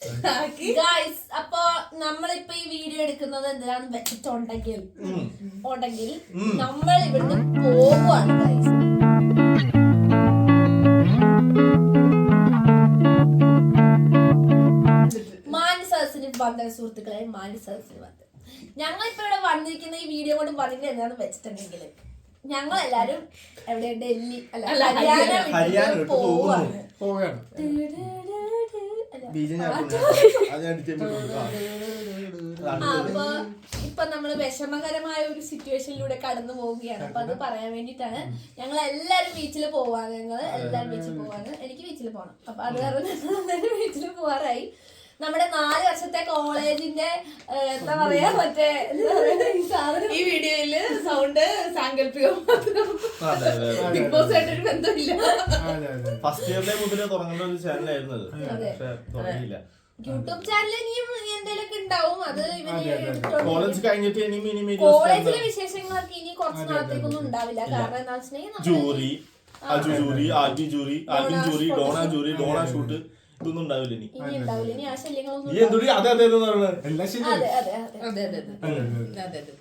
Guys, അപ്പൊ നമ്മളിപ്പോ ഈ വീഡിയോ എടുക്കുന്നത് എന്തിനാന്ന് വെച്ചിട്ടുണ്ടെങ്കിൽ നമ്മൾ ഇവിടുന്ന് പോവാണ് ഗൈസ്. മാനിസദസ്സിന് വന്ന സുഹൃത്തുക്കളെ, മാനിസദസ്സിന് വന്ന് ഞങ്ങളിപ്പോ ഇവിടെ വന്നിരിക്കുന്ന ഈ വീഡിയോ കൊണ്ട് പറഞ്ഞിട്ട് എന്താന്ന് വെച്ചിട്ടുണ്ടെങ്കിൽ ഞങ്ങളെല്ലാരും എവിടെ ഡൽഹി അല്ല ഹരിയാന പോവാണ്. അപ്പൊ ഇപ്പൊ നമ്മള് വിഷമകരമായ ഒരു സിറ്റുവേഷനിലൂടെ കടന്നു പോവുകയാണ്. അപ്പൊ അത് പറയാൻ വേണ്ടിട്ടാണ് ഞങ്ങൾ എല്ലാരും ബീച്ചിൽ പോവാണ്. എനിക്ക് ബീച്ചിൽ പോകണം. അപ്പൊ അത് കാരണം ബീച്ചിൽ പോവാറായി. നമ്മുടെ 4 വർഷത്തെ കോളേജിന്റെ എന്താ പറയാ മറ്റേ ഈ വീഡിയോയില് സൗണ്ട് സാങ്കല്പികം, ബിഗ് ബോസ് ആയിട്ടൊരു ബന്ധമില്ല. ഫസ്റ്റ് ഇയറിലെ മുതലേ തുടങ്ങുന്ന ഒരു ചാനലായിരുന്നു അത്. തുടങ്ങിയില്ല. യൂട്യൂബ് ചാനൽ ഇനിയും എന്തെങ്കിലുമൊക്കെ ഉണ്ടാവും. അത് കോളേജ് കഴിഞ്ഞിട്ട് കോളേജിലെ വിശേഷങ്ങളൊക്കെ ഇനി കുറച്ച് നാളത്തേക്കൊന്നും ഉണ്ടാവില്ല. കാരണം എന്താ വെച്ചിട്ടുണ്ടെങ്കിൽ jury, Albin jury, Dona shoot ഇതൊന്നും ഉണ്ടാവില്ല. ഇനി ഉണ്ടാവില്ല. ഇനി ആ ശല്യങ്ങളൊന്നും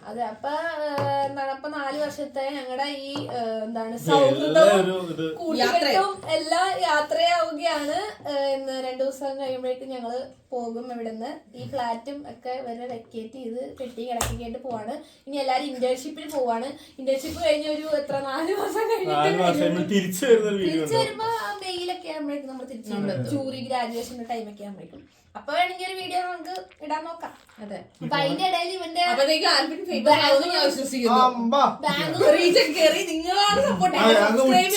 അതെ. അപ്പൊ 4 വർഷത്തെ ഞങ്ങളുടെ ഈ എന്താണ് സൗഹൃദവും കൂട്ടുകെട്ടും എല്ലാം യാത്രയാവുകയാണ്. 2 ദിവസം കഴിയുമ്പോഴേക്കും ഞങ്ങള് പോകും ഇവിടുന്ന്. ഈ ഫ്ലാറ്റും ഒക്കെ വരെ വെക്കേറ്റ് ചെയ്ത് കെട്ടി കിടക്കിയിട്ട് പോവാണ്. ഇനി എല്ലാരും ഇന്റേൺഷിപ്പിൽ പോവാണ്. ഇന്റേൺഷിപ്പ് കഴിഞ്ഞ ഒരു 4 മാസം കഴിഞ്ഞിട്ട് തിരിച്ചു വരുമ്പോ മെയിലൊക്കെ ആകുമ്പോഴേക്കും നമ്മൾ തിരിച്ചു ജൂറി ഗ്രാജുവേഷന്റെ ടൈമൊക്കെ ആകുമ്പോഴേക്കും. അപ്പൊ വേണമെങ്കിൽ ഒരു വീഡിയോ നമുക്ക് ഇടാൻ നോക്കാം. അതെ. അപ്പൊ അതിന്റെ ഇടയിൽ ഇവന്റെ നിങ്ങളാണ് സപ്പോർട്ട്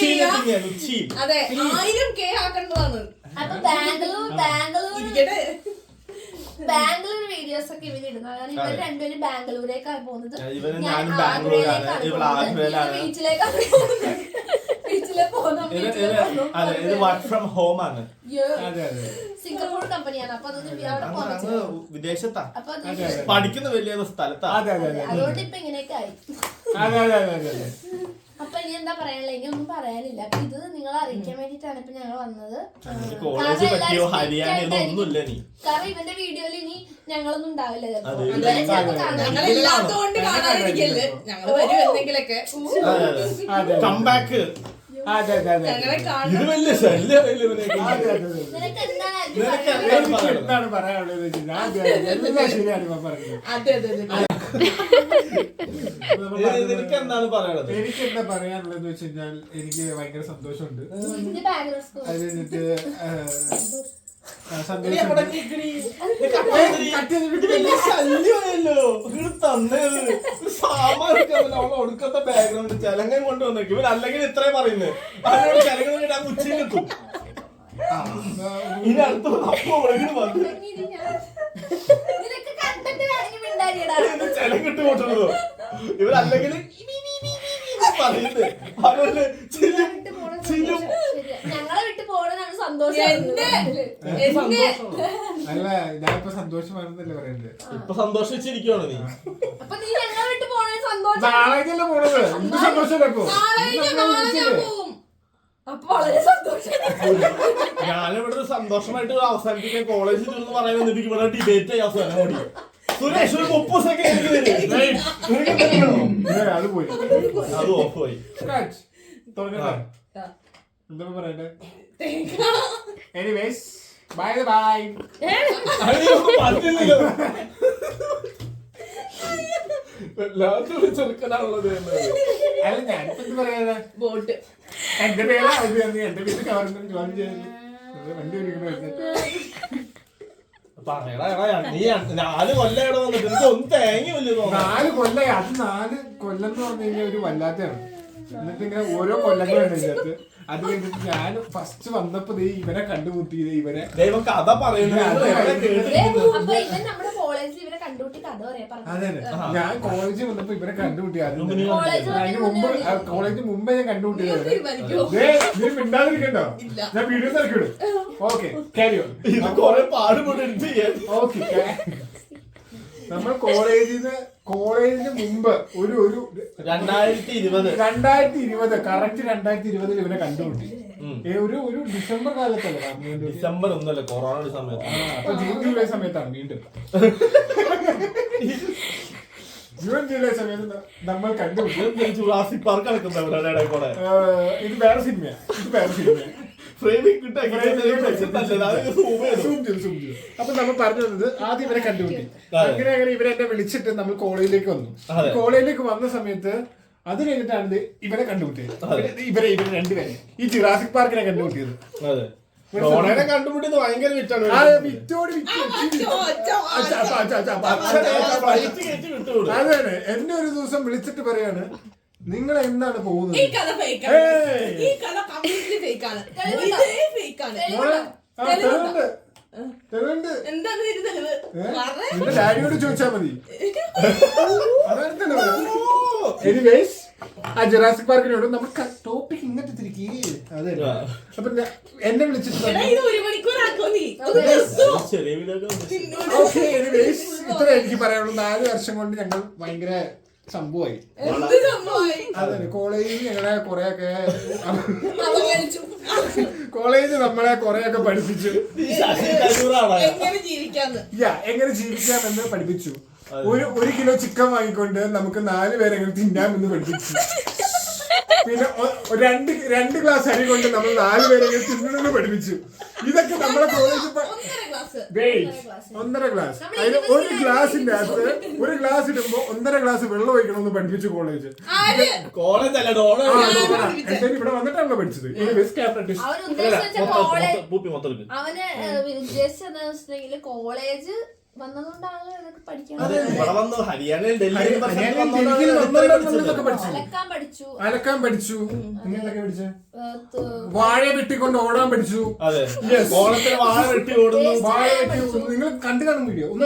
ചെയ്യുക. അതെ, 1000K ആക്കേണ്ടതാണ്. അപ്പൊ ബാംഗ്ലൂർ വീഡിയോസ് ഒക്കെ ഇവര് ഇടുന്നത്. കാരണം ഇവര് രണ്ടുപേരും ബാംഗ്ലൂരേക്കാണ് പോകുന്നത്. സിംഗപ്പൂർ കമ്പനിയാണ്. അപ്പൊ വിദേശത്താ പഠിക്കുന്ന വലിയ സ്ഥലത്താ. അതുകൊണ്ട് ഇപ്പൊ ഇങ്ങനെയൊക്കെ ആയി. അപ്പൊ ഇനി എന്താ പറയാനുള്ള, ഇനി ഒന്നും പറയാനില്ല. അപ്പൊ ഇത് നിങ്ങളെ അറിയിക്കാൻ വേണ്ടിട്ടാണ് ഇപ്പൊ ഞങ്ങൾ വന്നത്. കാരണം ഇവന്റെ വീഡിയോയിൽ ഇനി ഞങ്ങളൊന്നും ഉണ്ടാവില്ല. ഞങ്ങളില്ലാത്തോണ്ട് കാണാതിരിക്കല്ലേ, ഞങ്ങള് വരും എന്തെങ്കിലൊക്കെ. എന്താണ് പറയാനുള്ളത്? എനിക്കെന്താ പറയാനുള്ളത് വെച്ച് കഴിഞ്ഞാൽ എനിക്ക് ഭയങ്കര സന്തോഷമുണ്ട്. അത് കഴിഞ്ഞിട്ട് ഒടുക്കത്തെ ബാക്ക്ഗ്രൗണ്ട് ചെലങ്ങൻ കൊണ്ടുവന്നേക്കും. ഇവർ അല്ലെങ്കിൽ ഇത്രയും പറയുന്നത് ചെലങ്ങൻ ഉച്ചയിൽ കിട്ടും. ഇനി അടുത്ത ചെലങ്ങിട്ട് കൊണ്ടുവന്നതോ ഇവരല്ലെങ്കിൽ ഞങ്ങളെ വിട്ട് പോകണമെന്നാണ് സന്തോഷം. അല്ല, ഞാനിപ്പോ സന്തോഷമാണെന്നല്ലേ പറയുന്നത്. ഇപ്പൊ സന്തോഷിച്ചിരിക്കുവാണ് നീ. അപ്പൊ നീ ഞങ്ങളെ വിട്ട് പോകണ സന്തോഷം. നാളേക്കല്ലേ പോണത്? എന്ത് സന്തോഷമല്ലോ. അപ്പൊ വളരെ സന്തോഷം. ഞാനിവിടെ സന്തോഷമായിട്ട് അവസാനിപ്പിക്കാൻ കോളേജിൽ ചെന്ന് പറയാൻ എനിക്ക് ഇവിടെ ഡിബേറ്റ് ചെയ്യാൻ അവസാനം കൂടി. സുരേഷ് ഒരു 30 സെക്കൻഡ് അത് പോയി, അത് ഓഫ് പോയി. എന്താ പറയണ്ടേ? Anyways, bye bye. ചെറുക്കനാണുള്ളത്. അല്ല, ഞാനിപ്പോ എന്ത് പറയാ, ബോട്ട് എന്റെ പേര് എന്റെ പേര് ഗവൺമെന്റ് ജോയിൻ ചെയ്ത് വണ്ടി പറയടാ, നീ 4 കൊല്ലം ഇവിടെ വന്നിട്ട് എനിക്ക് ഒന്നും തേങ്ങയില്ല. 4 കൊല്ലം. അത് 4 കൊല്ലം എന്ന് പറഞ്ഞു കഴിഞ്ഞാൽ ഒരു വല്ലാത്തതാണ്. എന്നിട്ട് ഇങ്ങനെ ഓരോ കൊല്ലങ്ങളുണ്ട് ഇതിനകത്ത്. അത് കഴിഞ്ഞിട്ട് ഞാൻ ഫസ്റ്റ് വന്നപ്പോ ഇവരെ കണ്ടുമുട്ടിയത് ഇവരെ ദൈവം കഥ പറയുന്നത്. അതെ, ഞാൻ കോളേജിൽ വന്നപ്പോ ഇവരെ കണ്ടുമുട്ടി. അതിന് മുമ്പ് കോളേജിന് മുമ്പേ ഞാൻ കണ്ടുമുട്ടിയത്. നീ മിണ്ടാതിരിക്കണ്ടോ? ഞാൻ വീഡിയോസ് ഇറക്കിവിടും. ഓക്കെ, കാരിയോ. കൊറേ പാടുപെട്ട് ഓക്കെ. നമ്മൾ കോളേജിന് മുമ്പ് ഒരു 2020 കറക്റ്റ് 2020 ഇവനെ കണ്ടുമുട്ടി. ഒരു ഡിസംബർ കാലത്തല്ലേ ഡിസംബർ ഒന്നല്ലേ കൊറോണയുടെ സമയത്ത്. അപ്പൊ ജൂൺ ജൂലൈ സമയത്താണ് വീണ്ടും ജൂൺ ജൂലൈ സമയത്ത് നമ്മൾ കണ്ടുപിടിച്ചു ജുറാസിക് പാർക്ക് നടക്കുന്ന ഇത് വേറെ സിനിമയാണ്. അപ്പൊ നമ്മൾ പറഞ്ഞു വന്നത് ആദ്യം ഇവരെ കണ്ടുപിടി. അങ്ങനെ ഇവരെന്നെ വിളിച്ചിട്ട് നമ്മൾ കോളേജിലേക്ക് വന്നു. കോളേജിലേക്ക് വന്ന സമയത്ത് അത് കഴിഞ്ഞിട്ടാണ് ഇവരെ കണ്ടുപിട്ടിയത്. ഇവരെ രണ്ടുപേരെ ഈ ജുറാസിക് പാർക്കിനെ കണ്ടുപിട്ടിയത്. കണ്ടുപിടിയത് ഭയങ്കര വിറ്റാണ്. അതെ, എന്നെ ഒരു ദിവസം വിളിച്ചിട്ട് പറയാണ് നിങ്ങൾ എന്താണ് പോകുന്നത്? നിന്റെ ഡാഡിയോട് ചോദിച്ചാ മതി. എനിവേസ് ആ ജുറാസിക് പാർക്കിനോട് നമുക്ക് ടോപ്പിക് ഇങ്ങോട്ട് തിരിക്കി. അതെ, അപ്പൊ എന്നെ വിളിച്ചിട്ട് ഇത്ര എനിക്ക് പറയാനുള്ളൂ. 4 വർഷം കൊണ്ട് ഞങ്ങൾ ഭയങ്കര സംഭവമായി. അതെ, കോളേജിൽ ഞങ്ങളെ കൊറേയൊക്കെ നമ്മളെ കൊറേയൊക്കെ പഠിപ്പിച്ചു. എങ്ങനെ ജീവിക്കാമെന്ന് പഠിപ്പിച്ചു. 1 കിലോ ചിക്കൻ വാങ്ങിക്കൊണ്ട് നമുക്ക് 4 പേരെ എങ്ങനെ തിന്നാമെന്ന് പഠിപ്പിച്ചു. പിന്നെ 2 ഗ്ലാസ് അരി കൊണ്ട് നമ്മൾ 4 പേരെ എങ്ങനെ തിന്നണമെന്ന് പഠിപ്പിച്ചു. ഇതൊക്കെ നമ്മളെ കോളേജിൽ 1.5 ഗ്ലാസ്. അതിന് 1 ഗ്ലാസിന്റെ അകത്ത് 1 ഗ്ലാസ് ഇടുമ്പോ 1.5 ഗ്ലാസ് വെള്ളം ഒഴിക്കണമെന്ന് പഠിപ്പിച്ചു കോളേജ്. എന്തായാലും ഇവിടെ വന്നിട്ടാണല്ലോ പഠിച്ചത്. അവന് ഉദ്ദേശിച്ചത് കോളേജ് അലക്കാൻ പഠിച്ചു. വാഴ വെട്ടിക്കൊണ്ട് ഓടാൻ പഠിച്ചു. നിങ്ങൾ കണ്ടു കാണും വീഡിയോ ഒന്ന്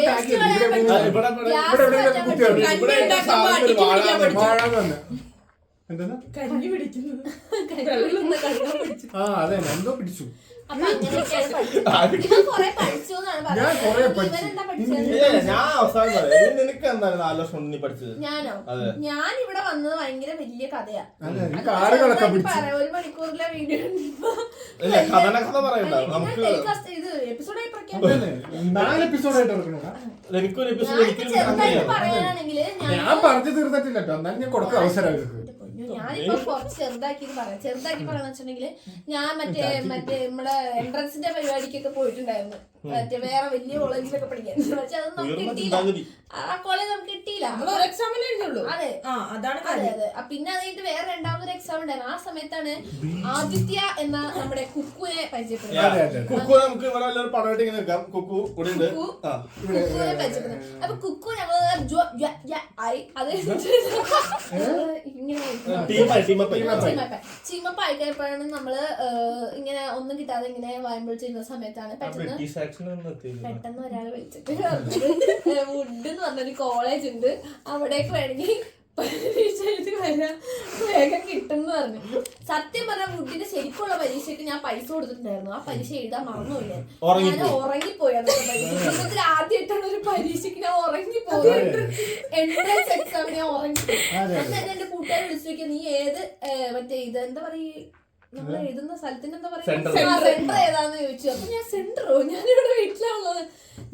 വാഴ തന്നെ എന്താ അതെ എന്തോ പിടിച്ചു. ഞാൻ ഇവിടെ വന്നത് ഭയങ്കര വലിയ കഥയാ. 1 മണിക്കൂറിലെ വീഡിയോ പറയാനാണെങ്കിൽ ഞാൻ പറഞ്ഞു തീർന്നിട്ടില്ല. എന്നാലും ഞാൻ കൊടുക്ക അവസരം. ഞാനിപ്പോ കുറച്ച് ചെറുതാക്കി പറയാന്ന് വെച്ചിട്ടുണ്ടെങ്കിൽ ഞാൻ മറ്റേ നമ്മുടെ എൻട്രൻസിന്റെ പരിപാടിക്കൊക്കെ പോയിട്ടുണ്ടായിരുന്നു. മറ്റേ വേറെ വലിയ കോളേജിലൊക്കെ പഠിക്കാൻ. പക്ഷെ അതൊന്നും നമുക്ക് കിട്ടിയില്ല. ആ കോളേജ് നമുക്ക് കിട്ടിയില്ല. അതെ അതെ. പിന്നെ അത് കഴിഞ്ഞിട്ട് വേറെ 2ാമതൊരു എക്സാം ഉണ്ടായിരുന്നു. ആ സമയത്താണ് ആദിത്യ എന്ന നമ്മുടെ കുക്കുവിനെ പരിചയപ്പെടുന്നത്. അപ്പൊ കുക്കു ഞങ്ങള് അത് ഇങ്ങനെ ചീമപ്പ് ആയിക്കഴിഞ്ഞപ്പോഴാണ് നമ്മള് ഇങ്ങനെ ഒന്നും കിട്ടാതെ ഇങ്ങനെ വായുമ്പോൾ ചെയ്യുന്ന സമയത്താണ് പെട്ടെന്ന് ഒരാൾ വിളിച്ചിട്ട് വുഡ് എന്ന് പറഞ്ഞൊരു കോളേജ് ഉണ്ട്, അവിടേക്ക് വേണമെങ്കിൽ പരീക്ഷ എഴുതി വരാൻ വേഗം കിട്ടും എന്ന് പറഞ്ഞു. സത്യം പറഞ്ഞാൽ വുഡിന്റെ ശരിക്കുള്ള പരീക്ഷയ്ക്ക് ഞാൻ പൈസ കൊടുത്തിട്ടുണ്ടായിരുന്നു. ആ പരീക്ഷ എഴുതാൻ മറന്നുമില്ല. ഞാൻ ഉറങ്ങിപ്പോയി. ജീവിതത്തിൽ ആദ്യമായിട്ടാണ് ഒരു പരീക്ഷയ്ക്ക് ഞാൻ ഉറങ്ങിപ്പോയി. എൻട്രൻസ് എക്സാമിന് ഞാൻ ഉറങ്ങിപ്പോയി. അന്നേരം എന്റെ കൂട്ടുകാരെ വിളിച്ചു നോക്കിയാൽ നീ ഏത് മറ്റേ ഇത് എന്താ പറയുക നമ്മൾ എഴുതുന്ന സ്ഥലത്തിന് എന്താ പറയുക സെന്റർ ഏതാന്ന് ചോദിച്ചു. അപ്പൊ ഞാൻ സെന്ററോ ഞാനിവിടെ വീട്ടിലാണുള്ളത്,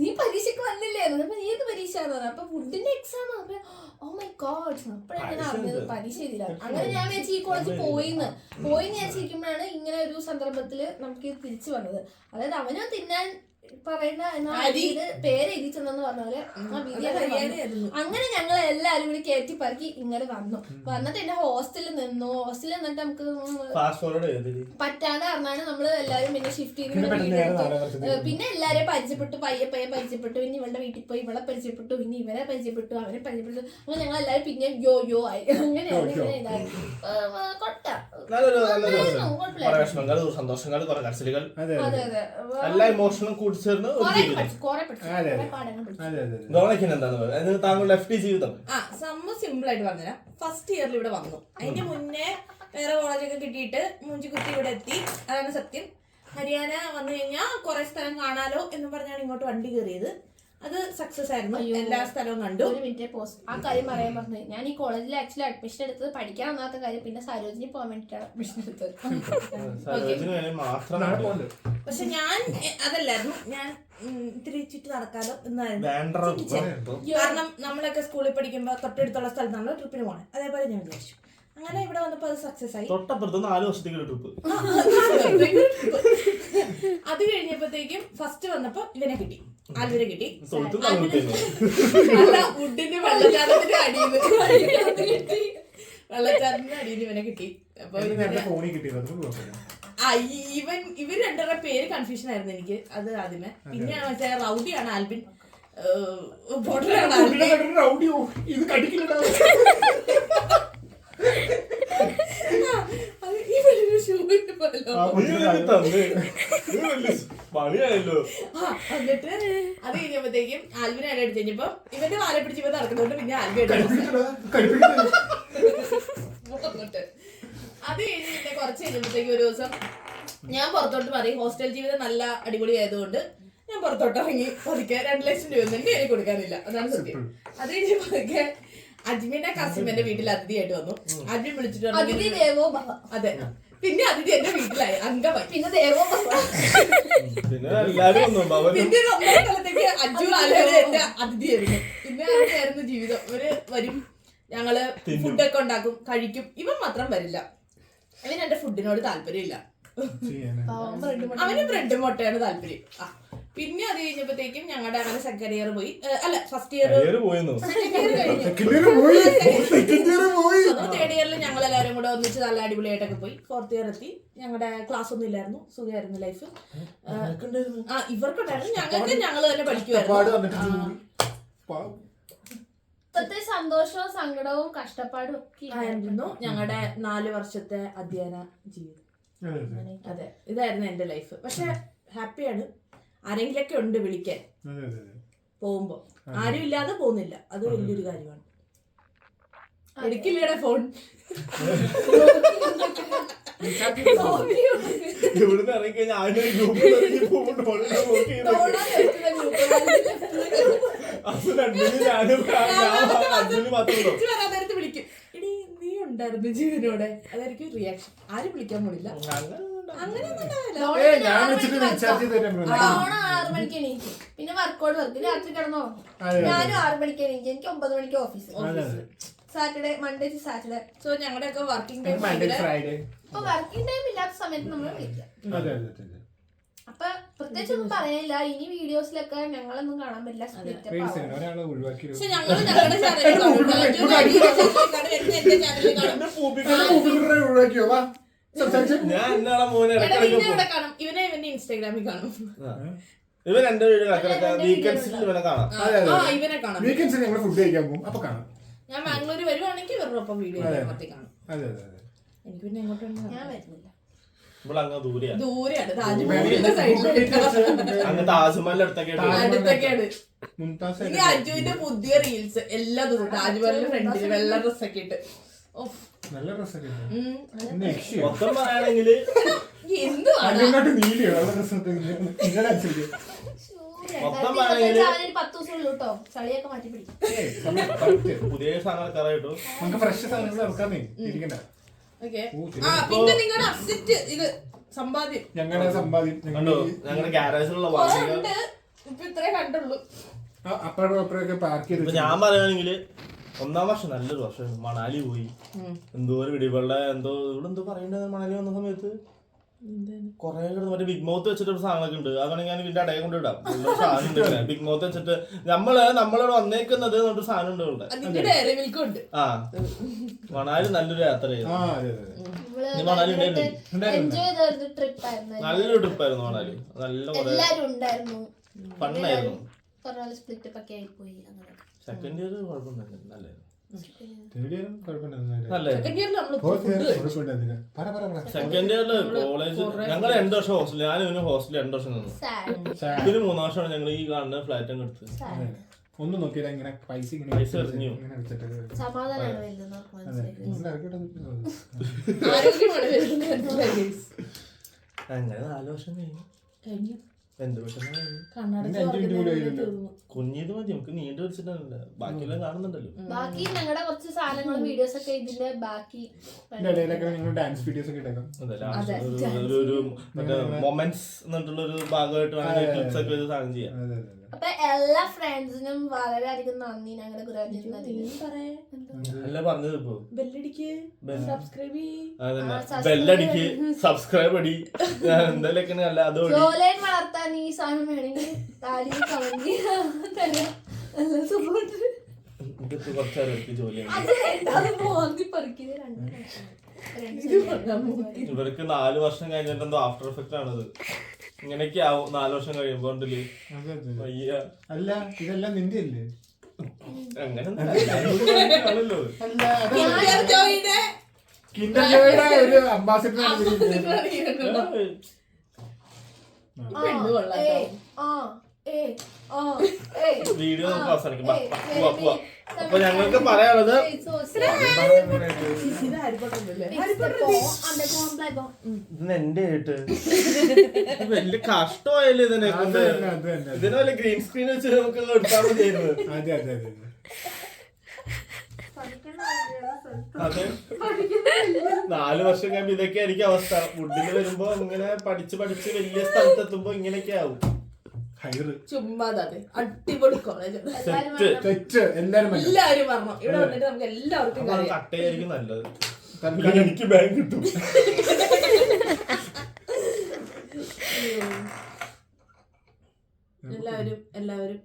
നീ പരീക്ഷയ്ക്ക് വന്നില്ലേ? അപ്പൊ നീ ഏത് പരീക്ഷ അപ്പൊ വുഡിന്റെ എക്സാം. അപ്പൊ ഓ മൈ ഗോഡ്, അപ്പോഴാണ് ഞാൻ അറിഞ്ഞത് പരീക്ഷ എഴുതില്ല. അങ്ങനെ ഞാൻ വെച്ച് ഈ കോളേജിൽ പോയി ഞാൻ ചിരിക്കുമ്പോഴാണ് ഇങ്ങനെ ഒരു സന്ദർഭത്തില് നമുക്ക് തിരിച്ചു വന്നത്. അതായത് അവനോ തിന്നാൻ പറയണ്ട പേരെഴുതി ചെന്നെന്ന് പറഞ്ഞ അങ്ങനെ ഞങ്ങൾ എല്ലാരും കൂടി കയറ്റി പറക്കി ഇങ്ങനെ വന്നിട്ട് എന്റെ ഹോസ്റ്റലിൽ നിന്നു. ഹോസ്റ്റലിൽ നിന്നിട്ട് നമുക്ക് പറ്റാണ്ട് പറഞ്ഞാണ് നമ്മള് എല്ലാരും പിന്നെ ഷിഫ്റ്റ് ചെയ്ത് പിന്നെ എല്ലാരെയും പരിചയപ്പെട്ടു. പയ്യെ പരിചയപ്പെട്ടു. പിന്നെ ഇവളുടെ വീട്ടിൽ പോയി ഇവളെ പരിചയപ്പെട്ടു. പിന്നെ ഇവരെ പരിചയപ്പെട്ടു, അവരെ പരിചയപ്പെട്ടു. അങ്ങനെ ഞങ്ങൾ എല്ലാരും പിന്നെ യോ ആയി. അങ്ങനെയാണ് ഇങ്ങനെ ഇതായി. സന്തോഷങ്ങൾ, കുറെ കരച്ചിലുകൾ, അതെ അതെ എല്ലാ ഇമോഷനും കൂടി ചേർന്ന് താങ്കളുടെ FD ജീവിതം സിമ്പിൾ ആയിട്ട് പറഞ്ഞുതരാം. ഫസ്റ്റ് ഇയറിൽ ഇവിടെ വന്നു. അതിന്റെ മുന്നേ വേറെ കോളേജൊക്കെ കിട്ടിയിട്ട് മൂഞ്ചി കുത്തി ഇവിടെ എത്തി. അതാണ് സത്യം. ഹരിയാന വന്നു കഴിഞ്ഞാൽ കുറെ സ്ഥലം കാണാലോ എന്ന് പറഞ്ഞാണ് ഇങ്ങോട്ട് വണ്ടി കയറിയത്. അത് സക്സസ് ആയിരുന്നു. എല്ലാ സ്ഥലവും കണ്ടു. ഒരു മിനിറ്റ് പോസ്റ്റ് ആ കാര്യം പറയാൻ പറഞ്ഞു. ഞാൻ ഈ കോളേജിൽ ആക്ച്വലി അഡ്മിഷൻ എടുത്തത് പഠിക്കാൻ ഒന്നാത്ത കാര്യം, പിന്നെ സരോജിനി പോകാൻ വേണ്ടിയിട്ടാണ് അഡ്മിഷൻ എടുത്തത്. പക്ഷെ ഞാൻ അതല്ലായിരുന്നു, ഞാൻ ഇത്തിരി ചുറ്റി നടക്കാലോ എന്നായിരുന്നു. കാരണം നമ്മളൊക്കെ സ്കൂളിൽ പഠിക്കുമ്പോ തൊട്ടടുത്തുള്ള സ്ഥലത്താണല്ലോ ട്രിപ്പിന് പോണേ, അതേപോലെ ഞാൻ വിചാരിച്ചു. അങ്ങനെ ഇവിടെ വന്നപ്പോ അത് സക്സസ് ആയി. തൊട്ടപ്പുറത്ത് 4 വർഷത്തേക്കുള്ള ട്രിപ്പ്. അത് കഴിഞ്ഞപ്പോഴത്തേക്കും ഫസ്റ്റ് വന്നപ്പോ ഇവനെ കിട്ടി, ആൽവിനെ കിട്ടി. അല്ല, വുഡിന്റെ വെള്ളച്ചാട്ടത്തിന്റെ അടിയിൽ ഇവനെ കിട്ടി. അപ്പൊ ഇവർ രണ്ടുപേരുടെ പേര് കൺഫ്യൂഷൻ ആയിരുന്നു എനിക്ക് അത് ആദ്യമേ. പിന്നെ മറ്റേ റൗഡിയാണ് ആൽബിൻ, റൗഡിയോ ഇത് കടിക്കില്ല. എന്നിട്ട് അത് കഴിഞ്ഞപ്പോഴത്തേക്കും ആൽബിനെ അടിച്ചു കഴിഞ്ഞപ്പോ ഇവന്റെ വാല പിടിച്ചപ്പോ നടക്കുന്നുണ്ട്. പിന്നെ ആൽബി അത് കഴിഞ്ഞ് പിന്നെ കുറച്ച് കഴിഞ്ഞപ്പോഴത്തേക്കും ഒരു ദിവസം ഞാൻ പുറത്തോട്ട് പറയും, ഹോസ്റ്റൽ ജീവിതം നല്ല അടിപൊളി ആയതുകൊണ്ട് ഞാൻ പുറത്തോട്ട് ഇറങ്ങി പതുക്കെ 2 ലക്ഷം രൂപ ഒന്നും എനിക്ക് കൊടുക്കാനില്ല, അതാണ് സത്യം. അത് കഴിഞ്ഞ് പതുക്കെ അജ്മിന്റെ കസിമന്റെ വീട്ടിൽ അതിഥിയായിട്ട് വന്നു. അജ്മി വിളിച്ചിട്ട് അതെ, പിന്നെ അതിഥി എന്റെ വീട്ടിലായി, അംഗമായി. പിന്നെ ദേവോ പിന്നെ 1 കാലത്തേക്ക് അജ്ജു ആലയുടെ എന്റെ അതിഥിയായിരുന്നു. പിന്നെ അങ്ങനെയായിരുന്നു ജീവിതം. ഇവര് വരും, ഞങ്ങള് ഫുഡൊക്കെ ഉണ്ടാക്കും, കഴിക്കും. ഇവൻ മാത്രം വരില്ല, അവന് എന്റെ ഫുഡിനോട് താല്പര്യമില്ല. അവന് ബ്രെഡ് മുട്ടയാണ് താല്പര്യം. പിന്നെ അത് കഴിഞ്ഞപ്പോഴത്തേക്കും ഞങ്ങളുടെ അങ്ങനെ സെക്കൻഡ് ഇയർ പോയി, അല്ല ഫസ്റ്റ് ഇയർ തേർഡ് ഇയറിൽ ഞങ്ങൾ എല്ലാവരും കൂടെ ഒന്നിച്ച് നല്ല അടിപൊളിയായിട്ടൊക്കെ പോയി. 4th ഇയർ എത്തി. ഞങ്ങളുടെ ക്ലാസ് ഒന്നും ഇല്ലായിരുന്നു, സുഖമായിരുന്നു ലൈഫ്. ഇവർക്കുണ്ടായിരുന്നു, ഞങ്ങൾ തന്നെ പഠിക്കുമായിരുന്നു. സന്തോഷവും സങ്കടവും കഷ്ടപ്പാടും ഒക്കെ ആയിരുന്നു ഞങ്ങളുടെ 4 വർഷത്തെ അധ്യയന ജീവിതം. അതെ, ഇതായിരുന്നു എന്റെ ലൈഫ്. പക്ഷെ ഹാപ്പിയാണ്. ആരെങ്കിലൊക്കെ ഉണ്ട് വിളിക്കാൻ പോകുമ്പോ, ആരും ഇല്ലാതെ പോകുന്നില്ല, അത് വലിയൊരു കാര്യമാണ്. എടുക്കില്ലേടെ ഫോൺ. ഇവിടുന്ന് ഇറങ്ങിക്കഴിഞ്ഞാൽ വിളിക്കും, എടീ നീ ഉണ്ടായിരുന്നു ജീവനോടെ, അതായിരിക്കും റിയാക്ഷൻ. ആരും വിളിക്കാൻ പോണില്ല. ഫോണ് 6 മണിക്ക് എണീക്കും, പിന്നെ വർക്കൗട്ട് വർക്ക് രാത്രി കിടന്നോ. ഞാനും 6 മണിക്ക് എണീക്കും, എനിക്ക് 9 മണിക്ക് office. Saturday, Monday to Saturday. So ഞങ്ങളുടെയൊക്കെ വർക്കിംഗ് ടൈം ഇപ്പൊ വർക്കിംഗ് ടൈം ഇല്ലാത്ത സമയത്ത് നമ്മൾ വിളിക്കാം. അപ്പൊ പ്രത്യേകിച്ച് ഒന്നും പറയാനില്ല. ഇനി വീഡിയോസിലൊക്കെ ഞങ്ങളൊന്നും കാണാൻ പറ്റില്ല, സ്പ്ലിറ്റ് അപ്പ്. പക്ഷെ ഞങ്ങള് ഞങ്ങളുടെ ചാനലിൽ കാണും. ഇവനെ ഇവന്റെ ഇൻസ്റ്റാഗ്രാമിൽ കാണും. ഇവൻ എന്റെ വീക്കെൻഡ്സിൽ ഇവനെ കാണാം. ഇവനെ കാണാം. ഫുഡ് കഴിക്കാൻ പോകും, അപ്പൊ കാണാം. ഞാൻ ബാംഗ്ലൂർ വരുവാണെങ്കിൽ ഇവരുടെ ഒപ്പം വീഡിയോ കാണും. എനിക്ക് പിന്നെ എങ്ങോട്ട് ഞാൻ വരുന്നില്ല. ദൂരെയാണ്, താജ്മഹലിന്റെ സൈഡിലാണ്, താജ്മഹലിന്റെ അടുത്തൊക്കെയാണ്. ഇനി അജുവിന്റെ പുതിയ റീൽസ് എല്ലാ ദിവസവും താജ്മഹലിന്റെ ഫ്രണ്ടില് വെള്ള ഡ്രസ്സൊക്കെ ഇട്ട് നല്ല ഡ്രസ്സൊക്കെ മൊത്തം പറയുകയാണെങ്കില് എന്തുവാണ് പുതിയ സാധനങ്ങൾ കിട്ടും. നമുക്ക് ഫ്രഷ് സാധനങ്ങൾ ഇറക്കാന്നേ ഇരിക്കണ്ട. പിന്നെ നിങ്ങളുടെ അസറ്റ് ഇത് സമ്പാദ്യം, ഞങ്ങളുടെ സമ്പാദ്യം ഞങ്ങളുടെ ഗാരേജിലുള്ള ഇപ്പൊ ഇത്രേ കണ്ടുള്ളൂ. അപ്പഴൊക്കെ പാർക്ക് ചെയ്ത് ഞാൻ പറയുകയാണെങ്കില് 1ാം വർഷം നല്ലൊരു വർഷം. മണാലി പോയി, എന്തോ ഒരു വീടുകളുടെ എന്തോ ഇവിടെ എന്തോ പറയണ്ടത്. മണാലി വന്ന സമയത്ത് കൊറേ മറ്റേ ബിഗ് മൗത്ത് വെച്ചിട്ട് സാധനങ്ങളൊക്കെ ഉണ്ട്. അതാണെങ്കിൽ ഞാൻ ഇതിന്റെ ഇടയെ കൊണ്ട് ഇടാം. സാധനം ഉണ്ട് ബിഗ് മൗത്ത് വെച്ചിട്ട് നമ്മളിവിടെ വന്നേക്കുന്നത് എന്നൊരു സാധനം ഉണ്ട് ഇവിടെ. മണാലി നല്ലൊരു യാത്രയായിരുന്നു. മണാലി നല്ലൊരു ട്രിപ്പായിരുന്നു മണാലി. നല്ല ഫണ്ണായിരുന്നു. സെക്കൻഡ് ഇയർ കുഴപ്പമുണ്ടായിരുന്നു, നല്ലായിരുന്നു. സെക്കൻഡ് ഇയറില് കോളേജ് ഞങ്ങൾ 2 വർഷം ഹോസ്റ്റലിൽ, ഞാനും ഇവന് ഹോസ്റ്റലിൽ 2 വർഷം നിന്നു. പിന്നെ 3 വർഷമാണ് ഞങ്ങൾ ഈ കാണുന്ന ഫ്ലാറ്റ് അങ്ങ് എടുത്ത്. ഒന്ന് നോക്കിയാ ഇങ്ങനെ പൈസ എറിഞ്ഞു. ആരോഗ്യമാണ് അങ്ങനെ 4 വർഷം കഴിഞ്ഞു. എന്ത് പെട്ടെന്ന് കണ്ണടച്ച് കുഞ്ഞിത് മതി, നമുക്ക് നീണ്ടു വെച്ചിട്ടല്ല, ബാക്കിയെല്ലാം കാണുന്നുണ്ടല്ലോ. ബാക്കി ഞങ്ങളുടെ കുറച്ച് സാധനങ്ങളും വീഡിയോസ് ഒക്കെ ഇതിന്റെ ബാക്കി ഡാൻസ് വീഡിയോസ് ഒക്കെ ഇട്ടേക്കാം. മൊമെന്റ്സ് എന്നിട്ടുള്ള ഒരു ഭാഗമായിട്ട് വേണമെങ്കിൽ ക്ലിപ്സ് ഒക്കെ ഒരു സാധനം ചെയ്യാം. അപ്പൊ എല്ലാ ഫ്രണ്ട്സിനും വളരെയധികം നന്ദി. ഞങ്ങളുടെ അല്ല പറഞ്ഞത് ഇപ്പൊ സബ്സ്ക്രൈബ് ബെല്ലടിക്ക്, സബ്സ്ക്രൈബ് അടി, എന്തായാലും അല്ല അത് ജോലൈൻ വളർത്താൻ ഈ സാധനം വേണമെങ്കിൽ കമന്റ് കുറച്ചറിയാം ജോലിയാണ്. ഇവർക്ക് 4 വർഷം കഴിഞ്ഞിട്ട് എന്തോ ആഫ്റ്റർ എഫക്റ്റ് ആണത്. ഇങ്ങനെയൊക്കെ ആവും 4 വർഷം കഴിയുമ്പോ. അല്ല ഇതെല്ലാം നിന്റെ അല്ലേ? അങ്ങനെ ഒരു അംബാസിഡർ വീഡിയോ നമുക്ക് അവസാനിക്കും. അപ്പൊ ഞങ്ങൾക്ക് പറയാനുള്ളത് എന്റെ ആയിട്ട് വലിയ കഷ്ടമായല്ലേ ഇതിനെ കൊണ്ട്. ഇതിനെ വല്ല ഗ്രീൻ സ്ക്രീൻ വെച്ച് നമുക്ക് എടുത്താൽ മതിയായിരുന്നു. അതെ, 4 വർഷം കഴിയുമ്പോ ഇതൊക്കെ ആയിരിക്കും അവസ്ഥ. ഫുഡിൽ വരുമ്പോ ഇങ്ങനെ പഠിച്ച് വലിയ സ്ഥലത്തെത്തുമ്പോ ഇങ്ങനെയൊക്കെ ആവും. ചുമ്മാതെ അടിപൊളി കോളേജ്, എല്ലാരും പറഞ്ഞു. ഇവിടെ വന്നിട്ട് നമുക്ക് എല്ലാവർക്കും കട്ടയായിരിക്കും നല്ലത്. എനിക്ക് ബാങ്ക് കിട്ടും. എല്ലാവരും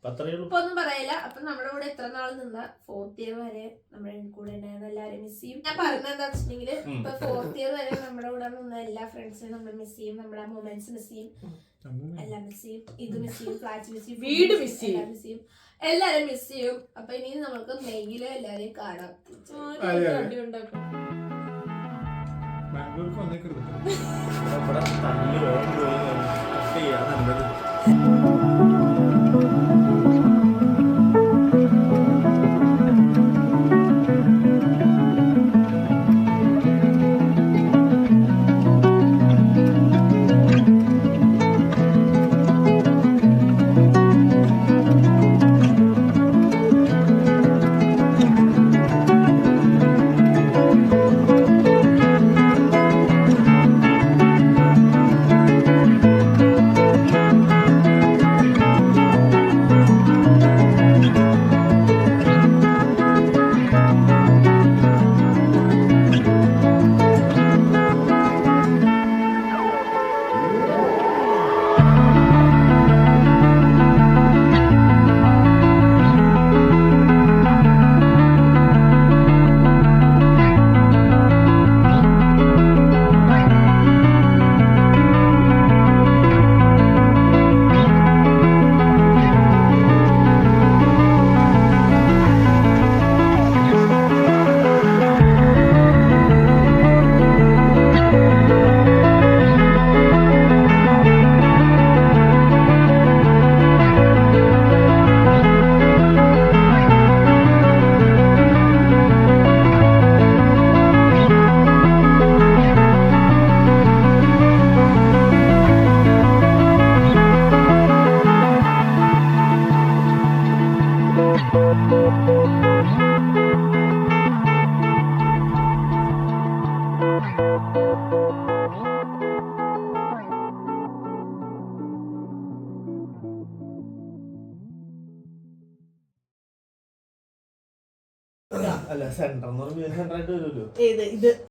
ഇപ്പൊ ഒന്നും പറയില്ല. അപ്പൊ നമ്മുടെ കൂടെ എത്ര നാൾ നിന്ന 4th ഇയർ വരെ നമ്മുടെ കൂടെ ഉണ്ടായിരുന്ന എല്ലാവരും മിസ് ചെയ്യും. ഞാൻ പറഞ്ഞത് എന്താ വെച്ചിട്ടുണ്ടെങ്കിൽ ഇപ്പൊ 4th ഇയർ വരെ നമ്മുടെ കൂടെ നിന്ന എല്ലാ ഫ്രണ്ട്സിനും നമ്മൾ മിസ് ചെയ്യും. നമ്മുടെ മൊമെന്റ്സ് മിസ് ചെയ്യും, എല്ലാം മിസ് ചെയ്യും. ഇത് മിസ് ചെയ്യും, ഫ്ലാറ്റ് മിസ് ചെയ്യും, വീട് മിസ് ചെയ്യും, എല്ലാരും മിസ് ചെയ്യും. അപ്പൊ ഇനി നമുക്ക് മെയില് എല്ലാരെയും കാണാം. ബാംഗ്ലൂർക്ക് വന്നേക്കരുത്. അല്ല സെന്റർ എന്ന് പറയുമ്പോൾ സെന്റർ ആയിട്ട് വരുമല്ലോ. ഇത്